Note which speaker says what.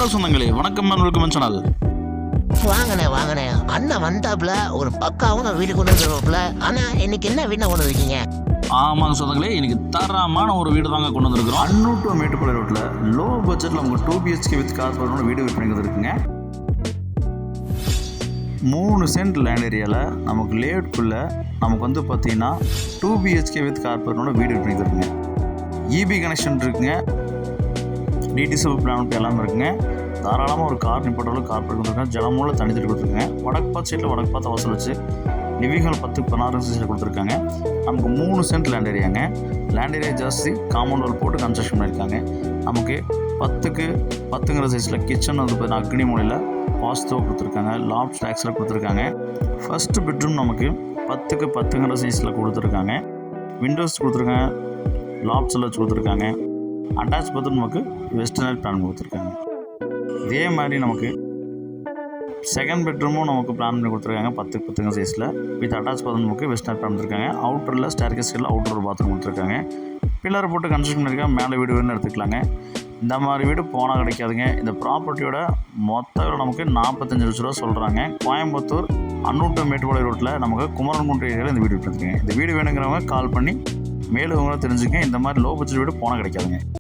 Speaker 1: Hello சொந்தங்களே, வணக்கம் and welcome channel.
Speaker 2: வாங்கண்ணே அண்ணன் வந்தாப்புல ஒரு பக்காவும் வீடு கொண்டு வந்துருவாப்புல. ஆனா இன்னைக்கு என்ன வீடு கொண்டு வந்திருக்கீங்க?
Speaker 1: ஆமாங்க சொந்தங்களே, இன்னைக்கு தரமான ஒரு வீடு தாங்க கொண்டு வந்திருக்கிறோம். அன்னூட்டு மேட்டுப்பாளையம் ரோட்டில் லோ பட்ஜெட்டில் நமக்கு 2 BHK வித் கார்பரேட் வீடு விற்பனை இருக்குங்க. 3 சென்ட் லேண்ட் ஏரியாவில் நமக்கு லேஅவுட்குள்ளே நமக்கு வந்து பார்த்தீங்கன்னா 2 BHK வித் கார்பரேட்டோட வீடு விற்பனை இருக்குங்க. இபி கனெக்ஷன் இருக்குங்க, டிடிசிஎல் பிளான் எல்லாமே இருக்குங்க. தாராளமாக ஒரு கார் நிப்பாட்டாலும் கார் பார்க்க கொடுத்துருக்காங்க. ஜலமூல தண்ணி தட்டி கொடுத்துருக்காங்க. வடக்கு பார்த்து சைட்டில் வடக்கு பார்த்து வாசல் வச்சு லிவிங் 10-16 சைட்டில் கொடுத்துருக்காங்க. நமக்கு 3 சென்ட் லேண்ட் ஏரியாங்க. லேண்ட் ஏரியா ஜாஸ்தி, காம்பவுண்ட் வால் போட்டு கன்ஸ்ட்ரக்ஷன் பண்ணியிருக்காங்க. நமக்கு 10-10 சைஸில் கிச்சன் வந்து பார்த்தீங்கன்னா அக்னி மூலையில் வாஸ்துவ கொடுத்துருக்காங்க. லாப்ட் ஸ்டாக்ஸில் கொடுத்துருக்காங்க. ஃபஸ்ட்டு பெட்ரூம் நமக்கு 10-10 சைஸில் கொடுத்துருக்காங்க. விண்டோஸ் கொடுத்துருக்காங்க, லாப்ட்ஸில் வச்சு கொடுத்துருக்காங்க. அட்டாச் பாத்ரூம் நமக்கு வெஸ்டர்ன் பிளான் கொடுத்துருக்காங்க. இதே மாதிரி நமக்கு செகண்ட் பெட்ரூமும் நமக்கு பிளான் பண்ணி கொடுத்துருக்காங்க. 10-10 சைஸில் வித் அட்டாச் பாத்ரூம் நமக்கு வெஸ்டர்ன் பிளான் கொடுத்துருக்காங்க. அவுட்டரில் ஸ்டேர்கேஸில் அவுட்டர் பாத்ரூம் கொடுத்துருக்காங்க. பில்லர் போட்டு கன்ஸ்ட்ரக்ஷன் பண்ணியிருக்காங்க. மேலே வீடு வேணும்னு எடுத்துக்கலாங்க. இந்த மாதிரி வீடு போனால் கிடைக்காதுங்க. இந்த ப்ராப்பர்ட்டியோட மொத்த நமக்கு 45 லட்ச ரூபா சொல்கிறாங்க. கோயம்புத்தூர் அன்னூட்டு மேட்டுப்பாளையம் ரோட்டில் நமக்கு குமரன்குன்றம் ஏரியாவில் இந்த வீடு எடுத்துருக்கீங்க. இந்த வீடு வேணுங்கிறவங்க கால் பண்ணி மேலும் தெரிஞ்சுங்க. இந்த மாதிரி லோ பட்ஜெட் வீடு போனால் கிடைக்காதுங்க.